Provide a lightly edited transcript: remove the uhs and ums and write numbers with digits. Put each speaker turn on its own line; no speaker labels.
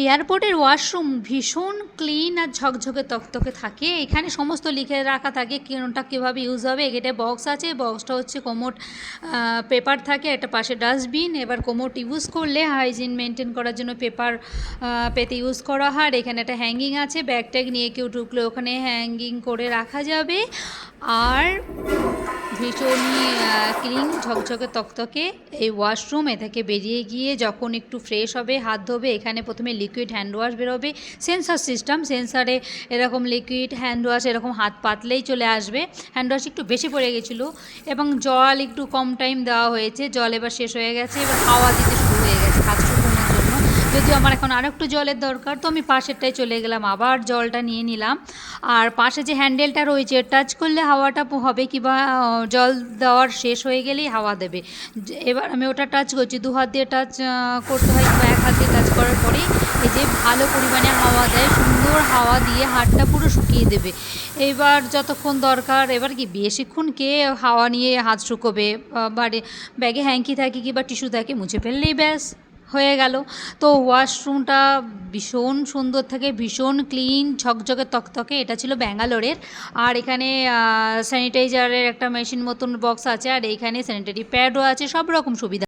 এয়ারপোর্টের ওয়াশরুম ভীষণ ক্লিন আর ঝকঝকে তকতকে থাকে। এখানে সমস্ত লিখে রাখা থাকে কোনটা কীভাবে ইউজ হবে। এখানে বক্স আছে, বক্সটা হচ্ছে কোমোড পেপার থাকে, একটা পাশে ডাস্টবিন। এবার কোমোড ইউজ করলে হাইজিন মেনটেন করার জন্য পেপার পেতে ইউজ করা হয়। এখানে একটা হ্যাঙ্গিং আছে, ব্যাগ ট্যাগ নিয়ে কেউ ঢুকলে ওখানে হ্যাঙ্গিং করে রাখা যাবে। আর ভীষণই ক্লিন ঝকঝকে তকতকে এই ওয়াশরুম। এ থেকে বেরিয়ে গিয়ে যখন একটু ফ্রেশ হবে, হাত ধোবে, এখানে প্রথমে লিকুইড হ্যান্ড ওয়াশ বেরোবে। সেন্সার সিস্টেম, সেন্সারে এরকম লিকুইড হ্যান্ড ওয়াশ এরকম হাত পাতলেই চলে আসবে। হ্যান্ড ওয়াশ একটু বেশি পড়ে গেছিলো এবং জল একটু কম টাইম দেওয়া হয়েছে। জল এবার শেষ হয়ে গেছে, এবার হাওয়া দিতে শুরু হয়ে গেছে হাত শুকোনোর জন্য। যদিও আমার এখন আর একটু জলের দরকার, তো আমি পাশেরটায় চলে গেলাম, আবার জলটা নিয়ে নিলাম। আর পাশে যে হ্যান্ডেলটা রয়েছে, টাচ করলে হাওয়াটা হবে, কিংবা জল দেওয়ার শেষ হয়ে গেলেই হাওয়া দেবে। এবার আমি ওটা টাচ করছি, দু হাত দিয়ে টাচ করতে হয় কিংবা এক হাত দিয়ে টাচ করার পরেই এই যে ভালো পরিমাণে হাওয়া দেয়, সুন্দর হাওয়া দিয়ে হাতটা পুরো শুকিয়ে দেবে। এবার যতক্ষণ দরকার, এবার কি বেশিক্ষণ কে হাওয়া নিয়ে হাত শুকোবে, বাড়ি ব্যাগে হ্যাঙ্কি থাকে কিংবা টিস্যু থাকে, মুছে ফেললেই ব্যাস হয়ে গেল। তো ওয়াশরুমটা ভীষণ সুন্দর থাকে, ভীষণ ক্লিন ঝকঝকে তকতকে। এটা ছিল ব্যাঙ্গালোরের। আর এখানে স্যানিটাইজারের একটা মেশিন মতন বক্স আছে, আর এইখানে স্যানিটারি প্যাডও আছে, সব রকম সুবিধা।